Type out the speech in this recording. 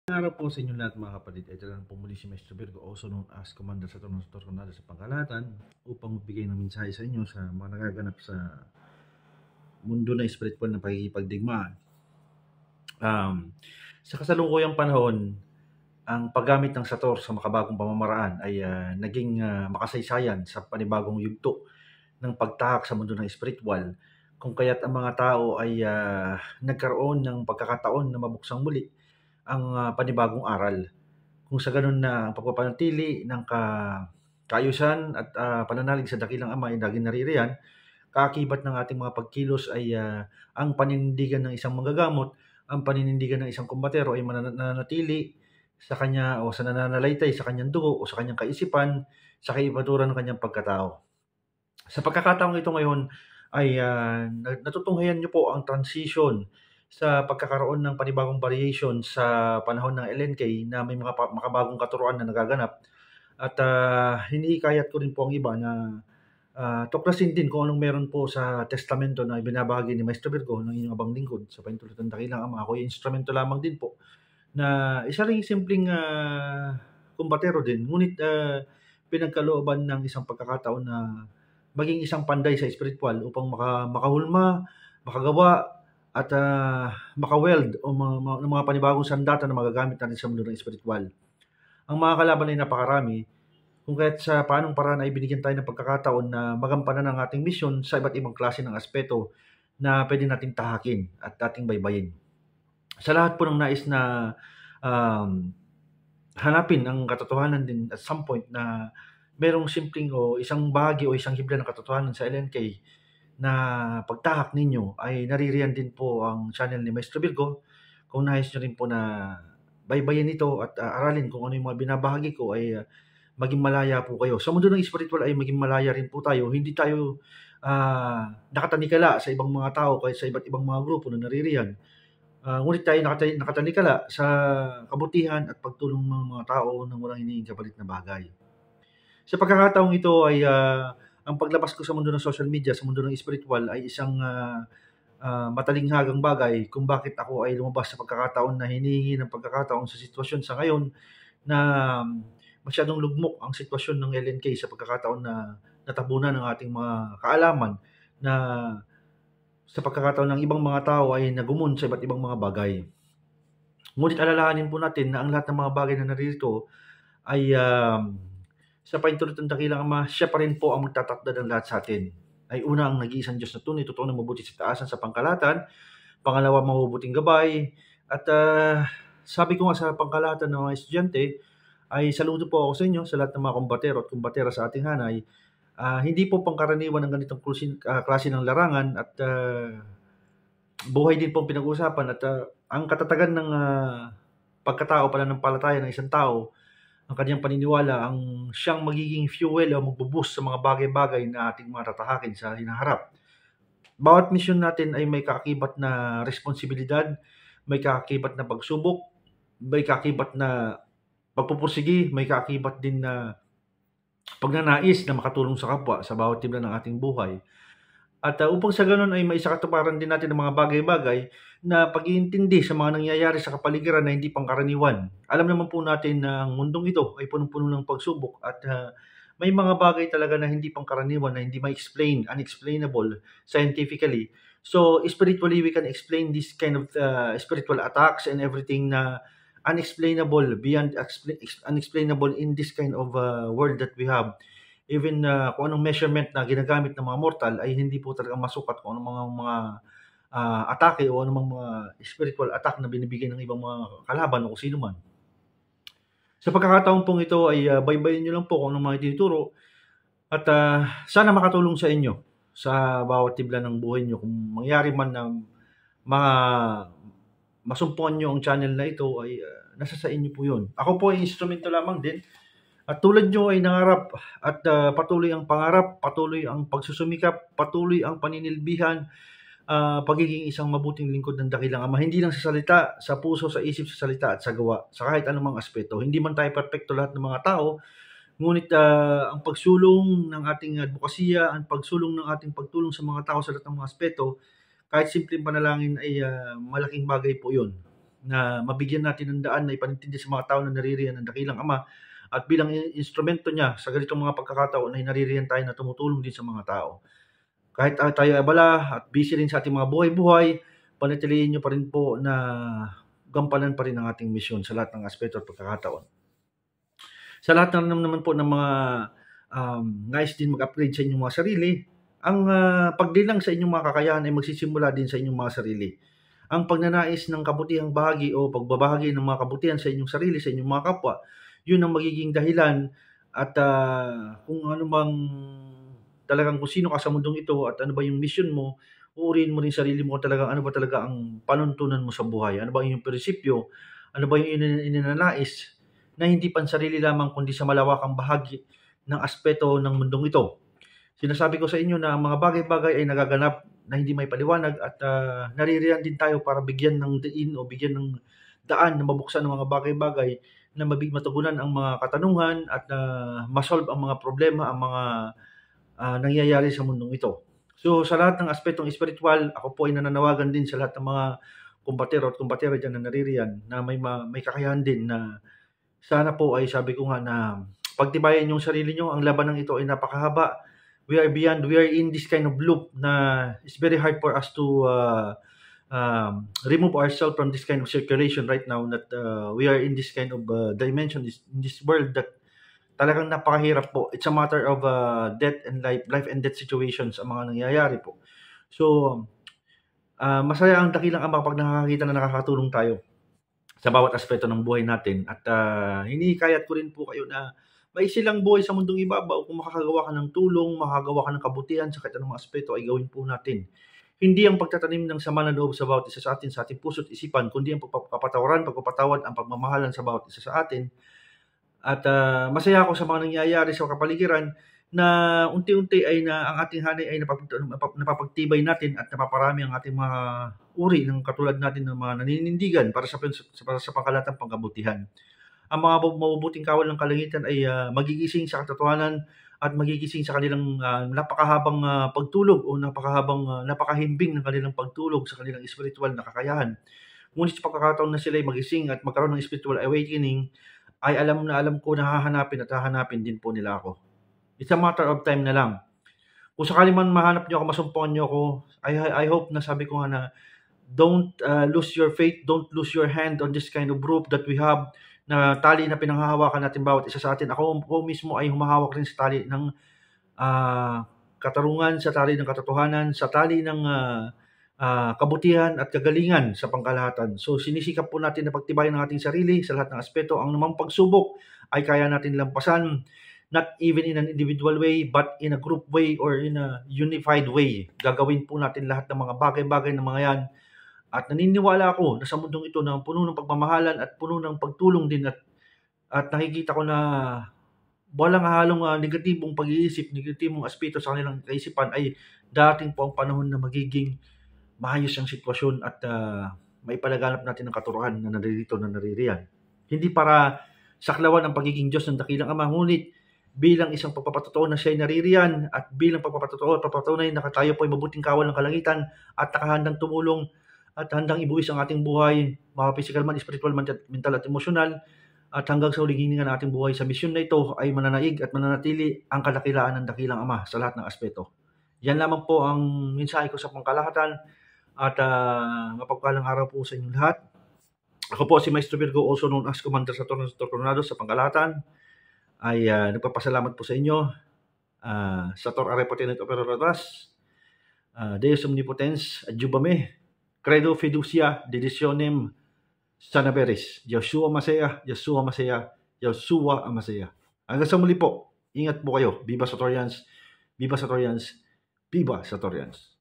Araw po sa inyo lahat mga kapatid. Ito lang po muli si Maestro Virgo, also known as Commander sa Tornado Tornado sa Pangkalahatan, upang magbigay ng mensahe sa inyo sa mga nagaganap sa mundo na spiritual na pagkikipagdigmaan. Sa kasalukuyang panahon, ang paggamit ng Sator sa makabagong pamamaraan ay naging makasaysayan sa panibagong yugto ng pagtahak sa mundo ng spiritual, kung kaya't ang mga tao ay nagkaroon ng pagkakataon na mabuksang muli ang panibagong aral. Kung sa ganun na ang pagpapanatili ng kaayusan at pananalig sa dakilang Ama ay laging naririyan, kaakibat ng ating mga pagkilos ay ang paninindigan ng isang manggagamot, ang paninindigan ng isang kumbatero ay mananatili sa kanya o sa nananalaytay sa kanyang dugo o sa kanyang kaisipan, sa kaibaturan ng kanyang pagkatao. Sa pagkakataong ito ngayon ay natutunghayan niyo po ang transition sa pagkakaroon ng panibagong variation sa panahon ng LNK na may mga makabagong katuruan na nagaganap. At hinihikayat ko rin po ang iba na tuklasin din kung anong meron po sa testamento na ibinabahagi ni Maestro Virgo ng inyong abang lingkod sa Pahintulot ng Dakilang Ama. Ako ay instrumento lamang din po na isa ring simpleng kumbatero din, ngunit pinagkalooban ng isang pagkakataon na maging isang panday sa spiritual upang makahulma, makagawa, at maka-weld o ng mga panibagong sandata na magagamit natin sa mundo ng spiritual. Ang mga kalaban ay napakarami, kung kaya't sa paanong paraan ay binigyan tayo ng pagkakataon na magampanan ang ating misyon sa iba't ibang klase ng aspeto na pwede nating tahakin at ating baybayin. Sa lahat po ng nais na hanapin ang katotohanan din at some point na merong simpleng o isang bahagi o isang hibla ng katotohanan sa LNK na pagtahak ninyo, ay naririyan din po ang channel ni Maestro Virgo. Kung nais nyo rin po na baybayin ito at aralin kung ano yung mga binabahagi ko, ay maging malaya po kayo. Sa mundo ng spiritual ay maging malaya rin po tayo. Hindi tayo nakatanikala sa ibang mga tao kahit sa iba't ibang mga grupo na naririyan. Ngunit tayo nakatanikala sa kabutihan at pagtulong ng mga tao nang walang hinihingi kapalit na bagay. Sa pagkakataong ito ay ang paglabas ko sa mundo ng social media, sa mundo ng spiritual, ay isang matalinghagang bagay kung bakit ako ay lumabas sa pagkakataon na hinihingi ng pagkakataon sa sitwasyon sa ngayon na masyadong lugmok ang sitwasyon ng LNK sa pagkakataon na natabunan ng ating mga kaalaman na sa pagkakataon ng ibang mga tao ay nagumon sa iba't ibang mga bagay. Ngunit alalahanin po natin na ang lahat ng mga bagay na naririto ay sa Pahintulot ng Dakilang Ama, siya pa rin po ang magtatakda ng lahat sa atin. Ay una ang nag-iisang Diyos na tunay, totoo na mabuti sa taasan sa pangkalahatan. Pangalawa, mabubuting gabay. At sabi ko nga sa pangkalahatan ng mga estudyante, ay saludo po ako sa inyo, sa lahat ng mga kumbatero at kumbatera sa ating hanay. Hindi po pangkaraniwan ng ganitong klase ng larangan at buhay din po pinag-uusapan at ang katatagan ng pagkatao, pananampalataya ng isang tao, ang kanyang paniniwala, ang siyang magiging fuel o magbuboost sa mga bagay-bagay na ating mga tatahakin sa hinaharap. Bawat misyon natin ay may kaakibat na responsibilidad, may kaakibat na pagsubok, may kaakibat na pagpupursigi, may kaakibat din na pagnanais na makatulong sa kapwa sa bawat tibla ng ating buhay. At upang sa ganun ay maisakatuparan din natin ang mga bagay-bagay na pag-iintindi sa mga nangyayari sa kapaligiran na hindi pangkaraniwan. Alam naman po natin na ang mundong ito ay punong-puno ng pagsubok at may mga bagay talaga na hindi pangkaraniwan, na hindi ma-explain, unexplainable scientifically. So spiritually, we can explain this kind of spiritual attacks and everything na unexplainable, beyond unexplainable in this kind of world that we have. Even kung anong measurement na ginagamit ng mga mortal ay hindi po talaga masukat kung anong mga atake o anong mga spiritual attack na binibigay ng ibang mga kalaban o kung sino man. Sa pagkakataon pong ito ay baybayin nyo lang po kung anong mga itinuturo at sana makatulong sa inyo sa bawat tibla ng buhay nyo. Kung mangyari man na masumpuan nyo ang channel na ito, ay nasa sa inyo po yun. Ako po ay instrumento lamang din. At tulad nyo ay nangarap at patuloy ang pangarap, patuloy ang pagsusumikap, patuloy ang paninilbihan, pagiging isang mabuting lingkod ng Dakilang Ama. Hindi lang sa salita, sa puso, sa isip, sa salita at sa gawa, sa kahit anumang aspeto. Hindi man tayo perfecto lahat ng mga tao, ngunit ang pagsulong ng ating advokasya, ang pagsulong ng ating pagtulong sa mga tao sa lahat ng mga aspeto, kahit simpleng panalangin ay malaking bagay po yun. na mabigyan natin ng daan na ipanintindi sa mga tao na naririyan ng dakilang Ama, at bilang instrumento niya sa ganitong mga pagkakataon ay naririyan tayo na tumutulong din sa mga tao. Kahit tayo ay abala at busy rin sa ating mga buhay-buhay, panatilihin niyo pa rin po na gampanan pa rin ang ating misyon sa lahat ng aspeto at pagkakataon. Sa lahat naman po ng mga nais din mag-upgrade sa inyong mga sarili, ang pagdilang sa inyong mga kakayahan ay magsisimula din sa inyong mga sarili. Ang pagnanais ng kabutihang bahagi o pagbabahagi ng mga kabutihan sa inyong sarili, sa inyong mga kapwa, yun ang magiging dahilan at kung ano mang talagang kung sino ka sa mundong ito at ano ba yung mission mo, uuriin mo rin sarili mo talagang ano ba talaga ang panuntunan mo sa buhay, ano ba yung prinsipyo, ano ba yung ininanais na hindi pansarili lamang kundi sa malawakang bahagi ng aspeto ng mundong ito. Sinasabi ko sa inyo na ang mga bagay-bagay ay nagaganap na hindi may paliwanag at naririyan din tayo para bigyan ng diin o bigyan ng daan na mabuksan ng mga bagay-bagay na matugunan ang mga katanungan at masolve ang mga problema, ang mga nangyayari sa mundong ito. So sa lahat ng aspetong espiritual, ako po ay nananawagan din sa lahat ng mga kumbatero at kumbatera dyan na naririyan na may kakayahan din na sana po ay sabi ko nga na pagtibayan yung sarili nyo. Ang laban ng ito ay napakahaba. We are in this kind of loop na it's very hard for us to remove ourselves from this kind of circulation right now, that we are in this kind of dimension, in this world that talagang napakahirap po. It's a matter of death and life and death situations ang mga nangyayari po. So, masaya ang dakilang Ama pag nakakita na nakakatulong tayo sa bawat aspeto ng buhay natin. At hinikayat ko rin po kayo na maisilang buhay sa mundong ibabaw. Kung makakagawa ka ng tulong, makakagawa ka ng kabutihan sa kahit anong aspeto, ay gawin po natin. Hindi ang pagtatanim ng sama na loob sa bawat isa sa atin, sa ating puso't isipan, kundi ang pagpapatawaran, pagpapatawad, ang pagmamahalan sa bawat isa sa atin. At masaya ako sa mga nangyayari sa kapaligiran na unti-unti ay ang ating hanay ay napapagtibay natin at napaparami ang ating mga uri ng katulad natin ng mga naninindigan para sa pangkalatang pangkabutihan. Ang mga mabubuting kawal ng kalangitan ay magigising sa katotohanan at magigising sa kanilang napakahabang pagtulog o napakahimbing ng kanilang pagtulog sa kanilang spiritual na kakayahan. Ngunit sa pagkakataon na sila ay magising at magkaroon ng spiritual awakening, ay alam ko na hahanapin din po nila ako. It's a matter of time na lang. Kung sakali man mahanap nyo ako, masumpungan nyo ako, I hope na sabi ko nga na don't lose your faith, don't lose your hand on this kind of rope that we have, na tali na pinanghahawakan natin bawat isa sa atin. Ako mismo ay humahawak rin sa tali ng katarungan, sa tali ng katotohanan, sa tali ng kabutihan at kagalingan sa pangkalahatan. So sinisikap po natin na pagtibayan ng ating sarili sa lahat ng aspeto. Ang namang pagsubok ay kaya natin lampasan, not even in an individual way, but in a group way or in a unified way. Gagawin po natin lahat ng mga bagay-bagay na mga yan. At naniniwala ako na sa mundong ito na puno ng pagmamahalan at puno ng pagtulong din at nakikita ko na walang halong negatibong pag-iisip, negatibong aspeto sa kanilang kaisipan, ay dating po ang panahon na magiging maayos ang sitwasyon at maipalaganap natin ang katuruan na naririto na naririyan. Hindi para saklawan ang pagiging Diyos ng dakilang Ama, ngunit bilang isang pagpapatotoo na siya ay naririyan at bilang pagpapatunay na tayo po ay mabuting kawal ng kalangitan at nakahandang tumulong at handang ibuwis ang ating buhay, mga physical man, spiritual man, mental at emosyonal, at hanggang sa huling hininga ng ating buhay sa misyon na ito ay mananaig at mananatili ang kadakilaan ng dakilang Ama sa lahat ng aspeto. Yan lamang po ang mensahe ko sa pangkalahatan at mapagpalang araw po sa inyong lahat. Ako po si Maestro Virgo, also known as Commander Saturno Tornado sa pangkalahatan, ay nagpapasalamat po sa inyo. Sator Arepotenet Operadoras, Deus Omnipotens, Adjubame, Credo Fiducia, Deditionem, Sanaveris, Yeshua Masaya, Yeshua Masaya, Yeshua Amasaya. Hanggang sa muli po, ingat po kayo. Viva Satorians, Viva Satorians, Viva Satorians.